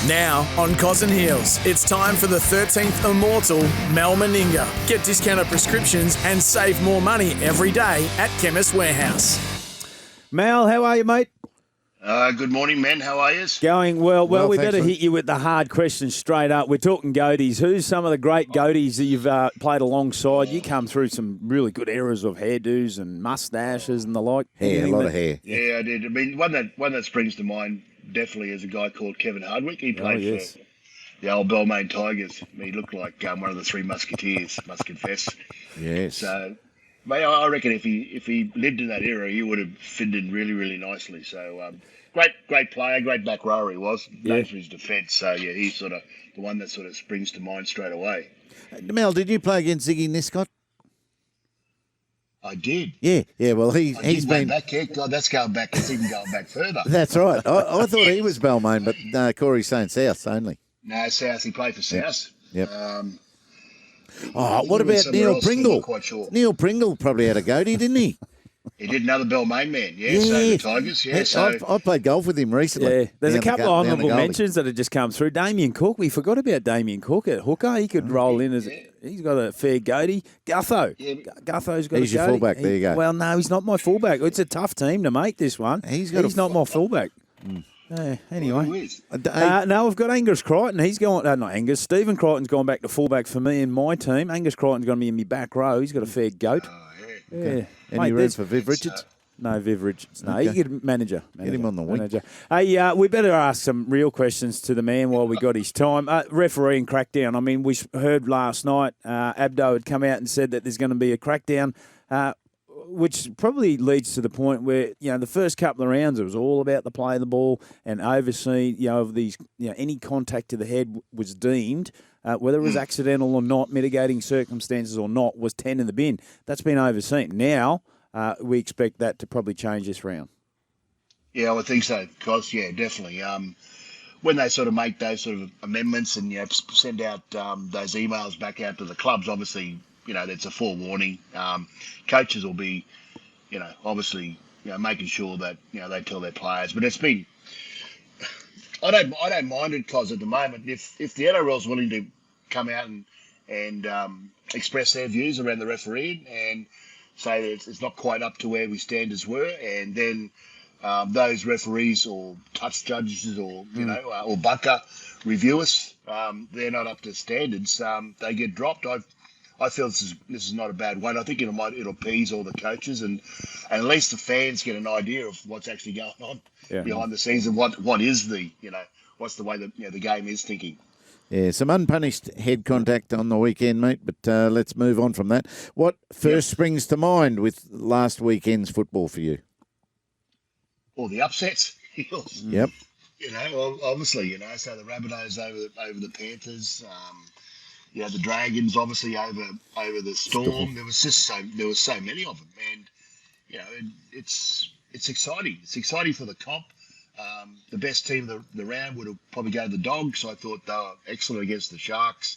Now on Cos and Heels, it's time for the 13th Immortal Mal Meninga. Get discounted prescriptions and save more money every day at Chemist Warehouse. Mal, how are you, mate? Good morning, men. How are you? Going well. Well, we better thanks, hit you with the hard questions straight up. We're talking goatees. Who's some of the great goatees that you've played alongside? You come through some really good eras of hairdos and mustaches and the like. Hair, a lot of hair. Yeah, I did. I mean, one that springs to mind definitely is a guy called Kevin Hardwick. He played for the old Balmain Tigers. He looked like one of the three musketeers, Musket Fest. Yes. So, mate, I reckon if he lived in that era, he would have fitted in really, really nicely. So, great player, great back rower he was. Known for his defence. So, yeah, he's sort of the one that sort of springs to mind straight away. Mel, did you play against Ziggy Niscott? I did. Yeah. Well, he's been back. Yeah, God, that's going back. It's even going back further. That's right. I thought he was Balmain, but Corey's saying South only. No, South. He played for South. Yep. What about Neil Pringle? I'm not quite sure. Neil Pringle probably had a goatee, didn't he? He did, another Balmain man. Yeah, so the Tigers. Yeah, so I played golf with him recently. Yeah, there's a couple of honourable mentions that have just come through. Damien Cook, we forgot about Damien Cook at hooker. He could roll in as he's got a fair goatee. Gutho, Gutho's got he's a your goatee. fullback. There you go. Well, no, he's not my fullback. It's a tough team to make this one. He's not my fullback. Anyway. No, I've got Angus Crichton. He's going. Not Angus. Stephen Crichton's gone back to fullback for me in my team. Angus Crichton's going to be in my back row. He's got a fair goat. Okay. Any room for Viv Richards? No, Viv Richards. No, you get manager. Get him on the wing. Hey, we better ask some real questions to the man while we got his time. Referee and crackdown. I mean, we heard last night Abdo had come out and said that there's going to be a crackdown, which probably leads to the point where, the first couple of rounds, it was all about the play of the ball and overseeing, of these, any contact to the head was deemed, whether it was accidental or not, mitigating circumstances or not, was 10 in the bin. That's been overseen. Now, we expect that to probably change this round. Yeah, I would think so, because, definitely. When they sort of make those sort of amendments and, send out those emails back out to the clubs, obviously, that's a forewarning. Coaches will be, obviously, making sure that, they tell their players. But it's been, I don't mind it, because at the moment, if the NRL's willing to come out and express their views around the refereeing and say that it's not quite up to where we standards were, and then those referees or touch judges or or bunker reviewers, they're not up to standards. They get dropped. I feel this is not a bad one. I think it'll appease all the coaches and at least the fans get an idea of what's actually going on behind the scenes and what is the what's the way that the game is thinking. Yeah, some unpunished head contact on the weekend, mate, but let's move on from that. What first springs to mind with last weekend's football for you? All the upsets. Yep. Obviously, so the Rabbitohs over the Panthers, the Dragons obviously over the Storm. There was so many of them, and it's exciting. It's exciting for the comp. The best team of the round would have probably go to the Dogs. I thought they were excellent against the Sharks.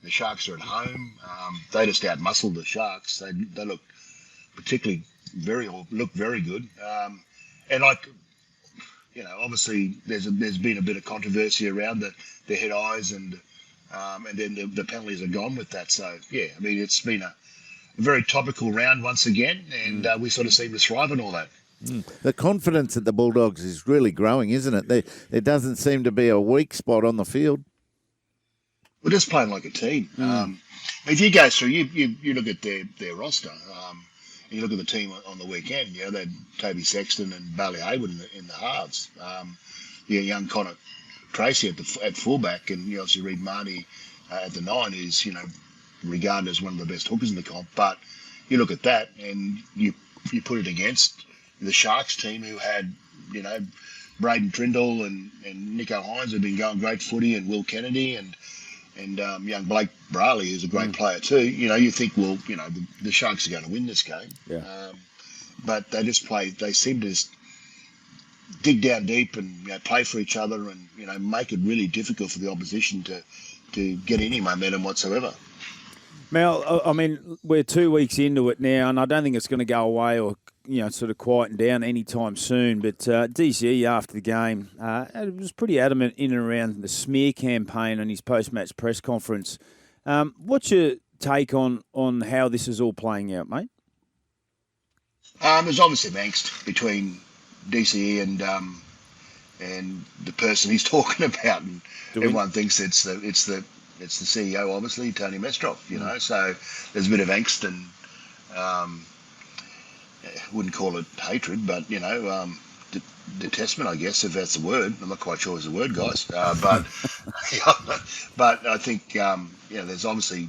The Sharks are at home. They just out-muscled the Sharks. They look particularly very good. And obviously there's been a bit of controversy around the head eyes and then the penalties are gone with that. So it's been a very topical round once again, and we sort of seem to thrive on all that. The confidence at the Bulldogs is really growing, isn't it? There doesn't seem to be a weak spot on the field. We're just playing like a team. If you go through, you look at their roster, and you look at the team on the weekend. They had Toby Sexton and Bailey Hayward in the halves. Young Connor Tracy at fullback, and you obviously Reid Marnie at the 9 is regarded as one of the best hookers in the comp. But you look at that and you put it against the Sharks team, who had, Braden Trindle and Nico Hines have been going great footy, and Will Kennedy and young Blake Braley, who's a great player too. You think, well, the Sharks are going to win this game. Yeah. But they seem to just dig down deep and play for each other and, make it really difficult for the opposition to get any momentum whatsoever. Mel, I mean, we're 2 weeks into it now, and I don't think it's going to go away or sort of quieting down anytime soon. But DCE after the game was pretty adamant in and around the smear campaign on his post-match press conference. What's your take on how this is all playing out, mate? There's obviously angst between DCE and the person he's talking about, and everyone thinks it's the CEO, obviously, Tony Mestrov. You know, so there's a bit of angst and wouldn't call it hatred, but detestment, I guess, if that's the word. I'm not quite sure it's the word, guys. But I think there's obviously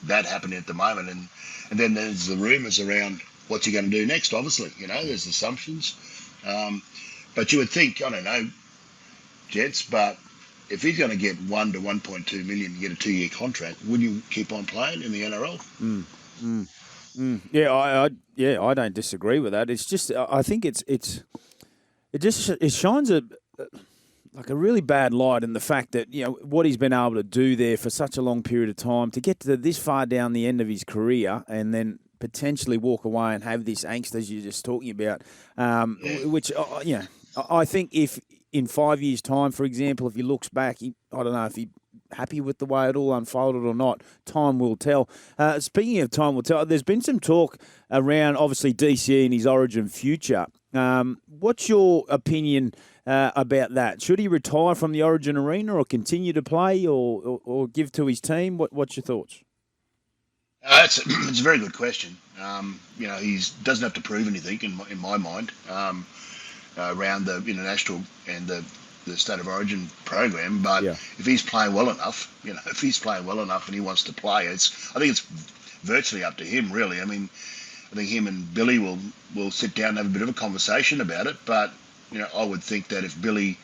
that happening at the moment, and then there's the rumours around what's he going to do next. Obviously, there's assumptions, but you would think, I don't know, gents, but if he's going to get 1 to 1.2 million to get a 2-year contract, wouldn't you keep on playing in the NRL? Yeah, I don't disagree with that. It's just I think it shines a really bad light in the fact that what he's been able to do there for such a long period of time to get to this far down the end of his career and then potentially walk away and have this angst as you're just talking about, which I think if in 5 years' time, for example, if he looks back, I don't know if he's happy with the way it all unfolded or not. Time will tell. Speaking of time will tell, there's been some talk around, obviously, DCE and his Origin future. What's your opinion about that? Should he retire from the Origin arena or continue to play or give to his team? What's your thoughts? It's a very good question. He doesn't have to prove anything in my mind around the international and the State of Origin program. But if he's playing well enough, and he wants to play, I think it's virtually up to him, really. I mean, I think him and Billy will sit down and have a bit of a conversation about it. But I would think that if Billy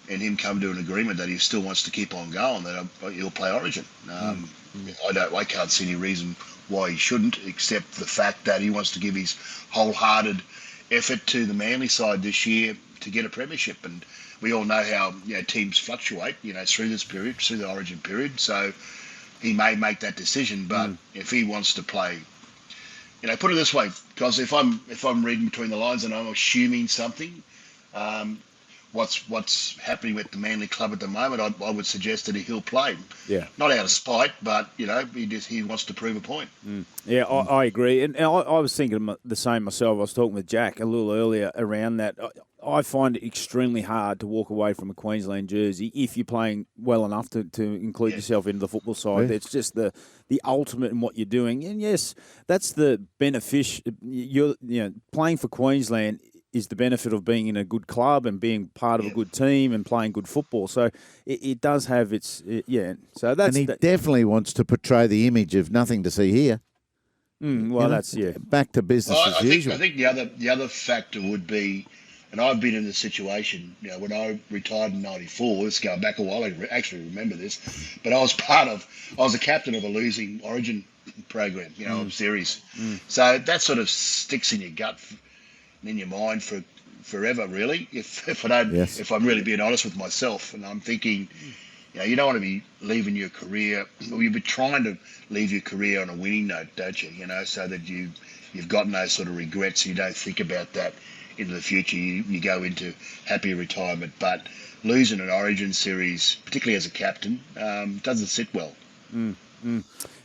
and him come to an agreement that he still wants to keep on going, that he'll play Origin. I can't see any reason why he shouldn't, except the fact that he wants to give his wholehearted effort to the Manly side this year to get a premiership. And we all know how teams fluctuate, through this period, through the Origin period. So he may make that decision, but if he wants to play, put it this way, because if I'm reading between the lines and I'm assuming something, what's happening with the Manly club at the moment, I would suggest that he'll play. Yeah. Not out of spite, but he wants to prove a point. Yeah, I agree, and I was thinking the same myself. I was talking with Jack a little earlier around that. I find it extremely hard to walk away from a Queensland jersey if you're playing well enough to include yourself into the football side. Yeah. It's just the ultimate in what you're doing, and yes, that's the benefit. You're playing for Queensland is the benefit of being in a good club and being part of a good team and playing good football. So it does have its So that's and he definitely wants to portray the image of nothing to see here. That's back to business as usual. I think the other factor would be, and I've been in this situation. When I retired in '94, it's going back a while. I actually remember this, but I was the captain of a losing Origin program, of series. So that sort of sticks in your gut. In your mind for forever, really. If I'm really being honest with myself, and I'm thinking, you don't want to be leaving your career. Well, you'll be trying to leave your career on a winning note, don't you? So that you've got no sort of regrets. You don't think about that into the future. You go into happy retirement. But losing an Origin series, particularly as a captain, doesn't sit well.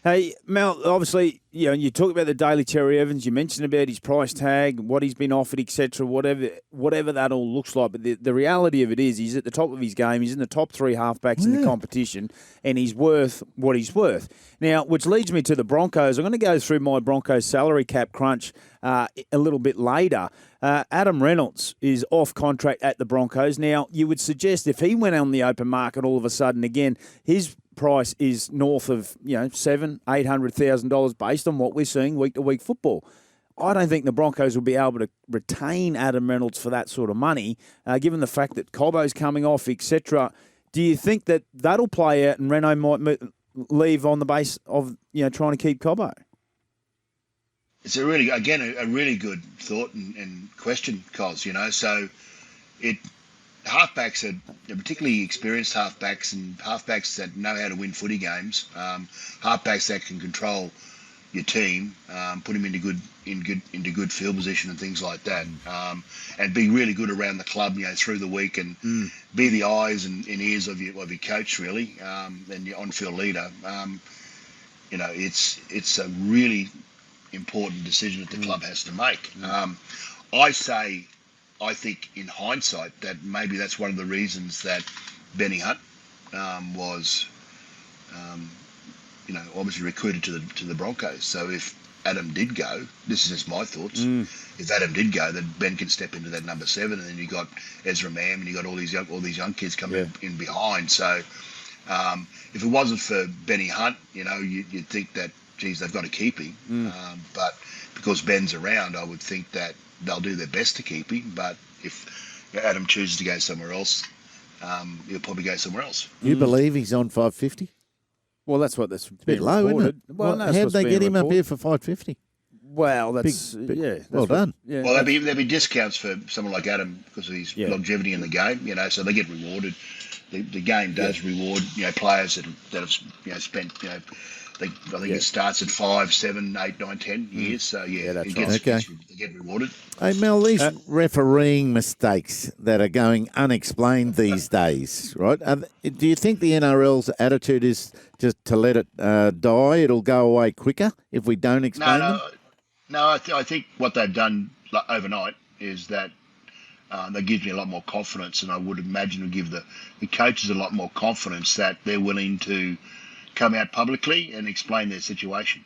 Hey, Mel, obviously, you talk about the Daly Cherry-Evans, you mentioned about his price tag, what he's been offered, etc., whatever that all looks like. But the reality of it is he's at the top of his game. He's in the top 3 halfbacks in the competition, and he's worth what he's worth. Now, which leads me to the Broncos. I'm going to go through my Broncos salary cap crunch a little bit later. Adam Reynolds is off contract at the Broncos. Now, you would suggest if he went on the open market all of a sudden again, his price is north of $700,000-800,000 based on what we're seeing week to week football. I don't think the Broncos will be able to retain Adam Reynolds for that sort of money, given the fact that Cobbo's coming off, etc. Do you think that that'll play out and Reno might leave on the base of trying to keep Cobbo? It's a really good thought and question, Cos. So halfbacks are particularly experienced halfbacks and halfbacks that know how to win footy games, halfbacks that can control your team, put them into good field position and things like that, and be really good around the club, through the week, and be the eyes and ears of your coach really, and your on-field leader. It's a really important decision that the club has to make. I think in hindsight that maybe that's one of the reasons that Benny Hunt was obviously recruited to the Broncos. So if Adam did go, this is just my thoughts. If Adam did go, then Ben can step into that number 7, and then you got Ezra Mam, and you got all these young kids coming in behind. So if it wasn't for Benny Hunt, you'd think that geez, they've got to keep him. But because Ben's around, I would think that they'll do their best to keep him. But if Adam chooses to go somewhere else, he'll probably go somewhere else. You believe he's on 550? Well, that's what that's a bit low, isn't it? Well, how'd they get him up here for 550? Well, that's well done. Yeah, well, there'd be discounts for someone like Adam because of his longevity in the game. So they get rewarded. The game does reward players that have spent I think it starts at 5, 7, 8, 9, 10 years. So that's they get rewarded. Hey Mel, these refereeing mistakes that are going unexplained these days, right? Do you think the NRL's attitude is just to let it die? It'll go away quicker if we don't explain them? No, I think what they've done overnight is that that gives me a lot more confidence, and I would imagine will give the coaches a lot more confidence that they're willing to come out publicly and explain their situation.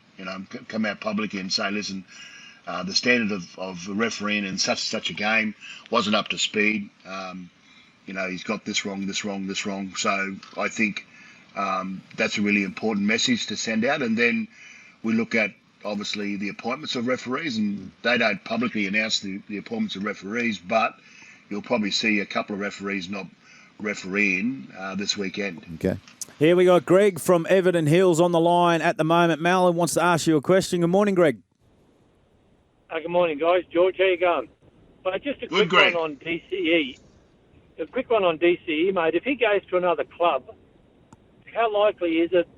Come out publicly and say, listen, the standard of refereeing in such a game wasn't up to speed. He's got this wrong. So I think that's a really important message to send out. And then we look at, obviously, the appointments of referees, and they don't publicly announce the appointments of referees, but you'll probably see a couple of referees not refereeing this weekend. Okay. Here we got Greg from Everton Hills on the line at the moment. Mal wants to ask you a question. Good morning, Greg. Good morning, guys. George, how you going? Just a quick one on DCE. A quick one on DCE, mate. If he goes to another club, how likely is it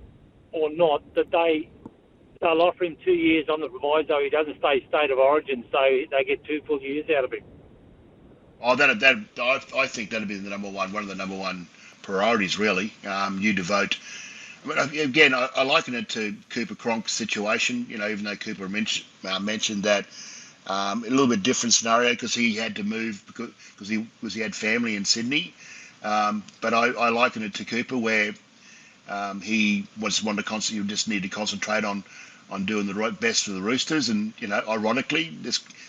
or not that they'll offer him 2 years on the proviso he doesn't stay state of origin, so they get 2 full years out of him? Oh, I think that'd be one of the number one priorities, really. You devote. Again, I liken it to Cooper Cronk's situation. Even though Cooper mentioned that a little bit different scenario because he had to move because he had family in Sydney. But I liken it to Cooper where he just need to concentrate on doing the right best for the Roosters, and ironically,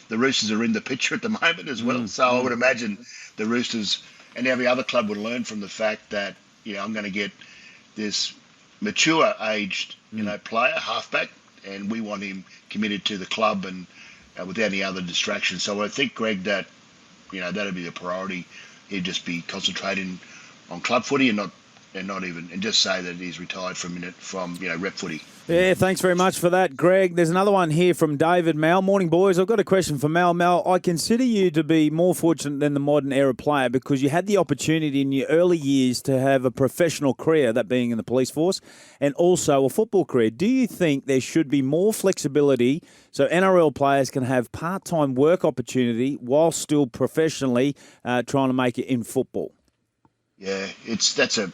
the Roosters are in the picture at the moment as well. So I would imagine the Roosters and every other club would learn from the fact that I'm going to get this mature aged player, halfback, and we want him committed to the club and without any other distractions. So I think, Greg, that that'd be a priority. He'd just be concentrating on club footy and just say that he's retired from rep footy. Yeah, thanks very much for that, Greg. There's another one here from David. Mal. Morning, boys. I've got a question for Mal. Mal, I consider you to be more fortunate than the modern era player because you had the opportunity in your early years to have a professional career, that being in the police force, and also a football career. Do you think there should be more flexibility so NRL players can have part-time work opportunity while still professionally trying to make it in football? Yeah, that's a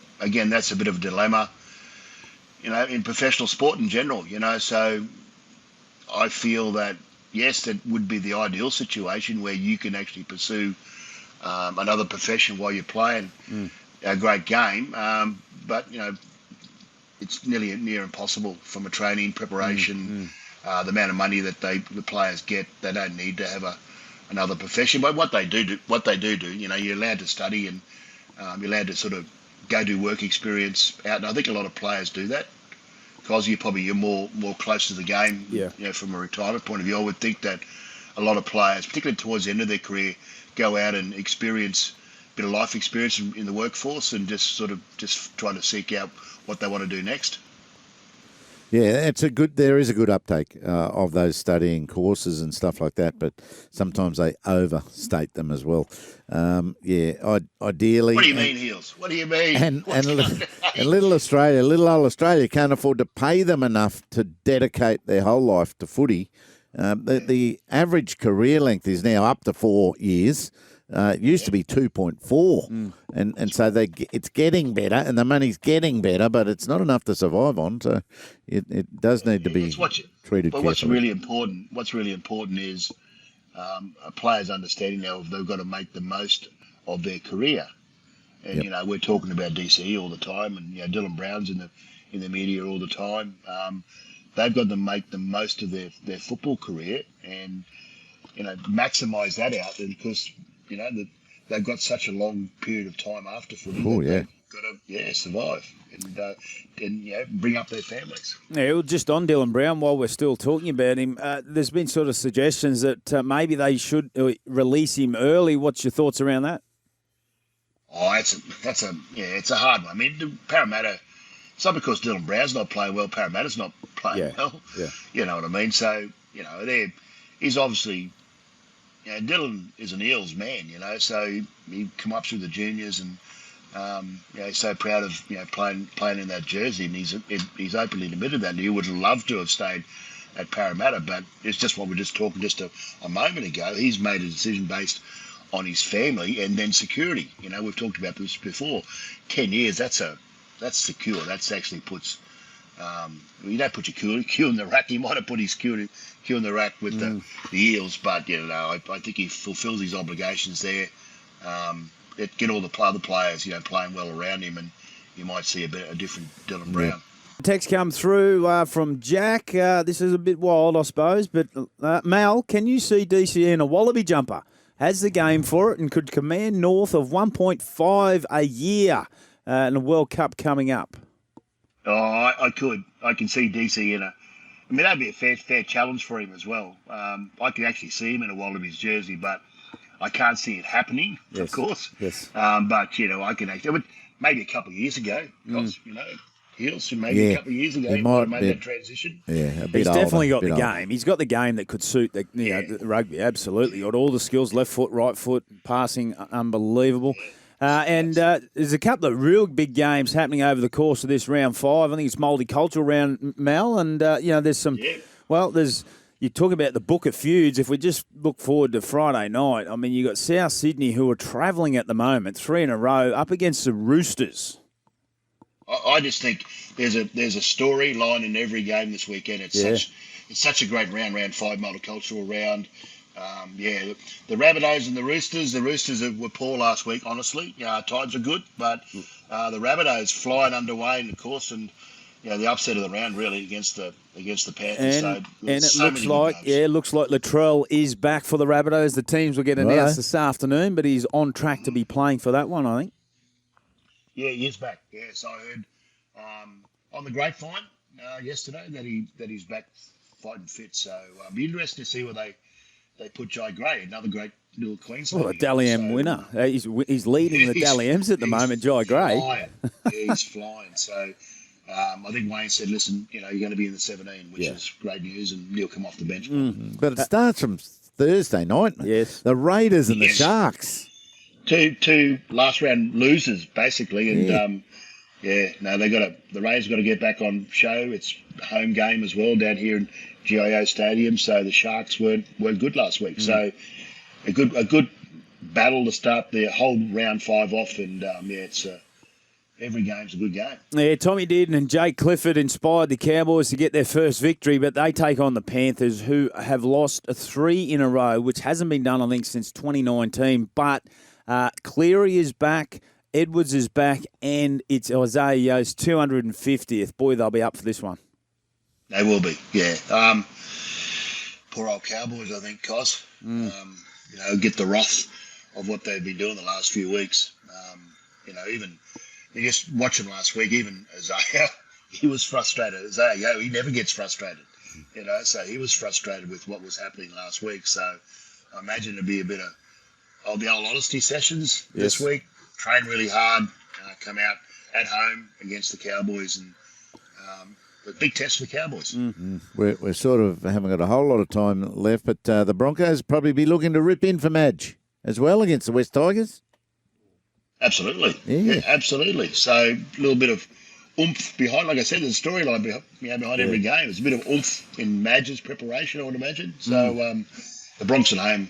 bit of a dilemma, in professional sport in general, so I feel that, yes, that would be the ideal situation where you can actually pursue another profession while you're playing a great game. But, it's near impossible from a training preparation, the amount of money that the players get. They don't need to have another profession. But what they do, you're allowed to study and you're allowed to sort of go do work experience out, and I think a lot of players do that because you're more close to the game. From a retirement point of view, I would think that a lot of players, particularly towards the end of their career, go out and experience a bit of life experience in the workforce and just try to seek out what they want to do next. Yeah, there is a good uptake of those studying courses and stuff like that, but sometimes they overstate them as well. Ideally. What do you mean, Heels? What do you mean? And little old Australia can't afford to pay them enough to dedicate their whole life to footy. The average career length is now up to 4 years. It used to be 2.4, and so it's getting better, and the money's getting better, but it's not enough to survive on. So it does need to be treated carefully. What's really important is a player's understanding now they've got to make the most of their career. And we're talking about DCE all the time, and Dylan Brown's in the media all the time. They've got to make the most of their football career and maximise that out, because they've got such a long period of time after footy. They've got to survive and bring up their families. Yeah, well, just on Dylan Brown, while we're still talking about him, there's been sort of suggestions that maybe they should release him early. What's your thoughts around that? Oh, it's a hard one. I mean, Parramatta. It's not because Dylan Brown's not playing well. Parramatta's not playing well. Yeah. You know what I mean? So he's obviously. Dylan is an Eels man, so he come up through the juniors and he's so proud of playing in that jersey, and he's openly admitted that. And he would love to have stayed at Parramatta, but it's just what we were just talking just a moment ago. He's made a decision based on his family and then security. We've talked about this before. 10 years, that's secure. That's actually puts. You don't put your Q in the rack. He might have put his Q in the rack with the Eels, but I think he fulfills his obligations there. Get all the other players, playing well around him, and you might see a different Dylan Brown. Text come through from Jack. This is a bit wild, I suppose, but Mal, can you see DCE in a Wallaby jumper? Has the game for it and could command north of 1.5 a year in a World Cup coming up? Oh, I could. I can see DC in that'd be a fair challenge for him as well. I could actually see him in a Wallabies jersey, but I can't see it happening, of course. Yes. But, I can actually, maybe a couple of years ago, because, Heels, maybe a couple of years ago, he might have made that transition. Yeah, a bit He's older, definitely got the game. He's got the game that could suit the rugby, absolutely. Got all the skills, left foot, right foot, passing, unbelievable. And there's a couple of real big games happening over the course of this round 5. I think it's multicultural round, Mel, and there's some. Yeah. Well, you talk about the book of feuds. If we just look forward to Friday night, I mean, you got South Sydney who are travelling at the moment, 3 in a row, up against the Roosters. I just think there's a storyline in every game this weekend. It's such a great round 5 multicultural round. The Rabbitohs and the Roosters. The Roosters were poor last week, honestly. Tides are good, but the Rabbitohs flying underway in the course, and the upset of the round really against the Panthers. And it looks like Latrell is back for the Rabbitohs. The teams will get announced this afternoon, but he's on track to be playing for that one, I think. Yeah, he is back. Yes, I heard on the grapevine yesterday that he's back fighting fit. So it'll be interesting to see where they put Jai Gray, another great little Queensland. Well, a Daly M winner. He's leading the Daly M's at the moment, Jai Gray. He's flying. So I think Wayne said, listen, you're going to be in the 17, which is great news, and he'll come off the bench. But it starts from Thursday night. Yes. The Raiders and the Sharks. Two last round losers, basically. And, the Raiders got to get back on show. It's a home game as well down here in GIO Stadium, so the Sharks weren't good last week. So a good battle to start the whole round 5 off, and it's every game's a good game. Yeah, Tommy Dearden and Jake Clifford inspired the Cowboys to get their first victory, but they take on the Panthers, who have lost 3 in a row, which hasn't been done, I think, since 2019. But Cleary is back, Edwards is back, and it's Isaiah Yo's 250th. Boy, they'll be up for this one. They will be, yeah. Poor old Cowboys, I think, Cos. Get the wrath of what they've been doing the last few weeks. Even you just watch him last week, even Isaiah, he was frustrated. Isaiah, he never gets frustrated. So he was frustrated with what was happening last week. So I imagine it'll be a bit of the old honesty sessions this week. Train really hard, come out at home against the Cowboys, and a big test for the Cowboys. We're sort of haven't got a whole lot of time left, but the Broncos probably be looking to rip in for Madge as well against the West Tigers. Absolutely. Yeah, absolutely. So a little bit of oomph behind, like I said, there's a storyline behind every game. There's a bit of oomph in Madge's preparation, I would imagine. So the Bronx at home,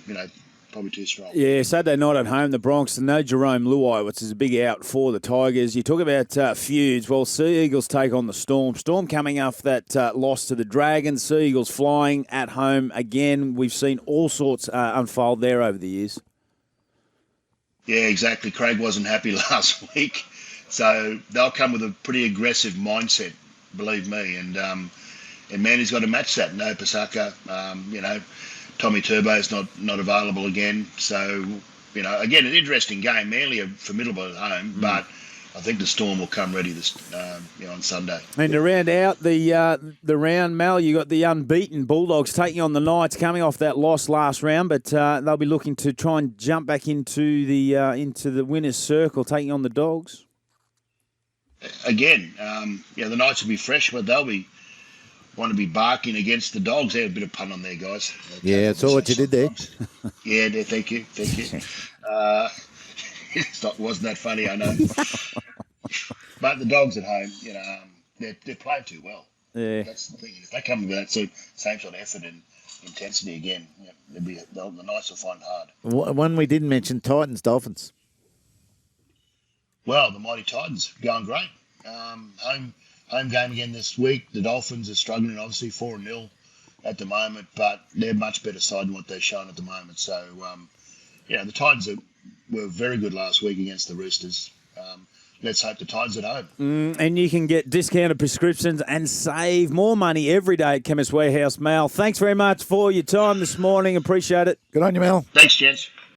probably too strong. Yeah, Saturday night at home, the Bronx, no Jerome Luai, which is a big out for the Tigers. You talk about feuds. Well, Sea Eagles take on the Storm. Storm coming off that loss to the Dragons. Sea Eagles flying at home again. We've seen all sorts unfold there over the years. Yeah, exactly. Craig wasn't happy last week. So they'll come with a pretty aggressive mindset, believe me. And Manny's got to match that. No Pasaka, Tommy Turbo's not available again. So, again, an interesting game. Manly are formidable at home, but I think the Storm will come ready on Sunday. And to round out the round, Mal, you got the unbeaten Bulldogs taking on the Knights, coming off that loss last round, but they'll be looking to try and jump back into the winners' circle, taking on the Dogs. Again, the Knights will be fresh, but they'll want to be barking against the Dogs. They had a bit of pun on there, guys. Yeah, I saw what you did there. Yeah, thank you. Wasn't that funny? I know. But the Dogs at home, they're playing too well. Yeah, that's the thing. If they come with that same sort of effort and intensity again, the Knights will find it hard. One we didn't mention: Titans, Dolphins. Well, the mighty Titans going great. Home game again this week. The Dolphins are struggling, obviously 4-0 at the moment, but they're a much better side than what they're showing at the moment. So, the Titans were very good last week against the Roosters. Let's hope the Titans at home. And you can get discounted prescriptions and save more money every day at Chemist Warehouse. Mal, thanks very much for your time this morning. Appreciate it. Good on you, Mal. Thanks, gents.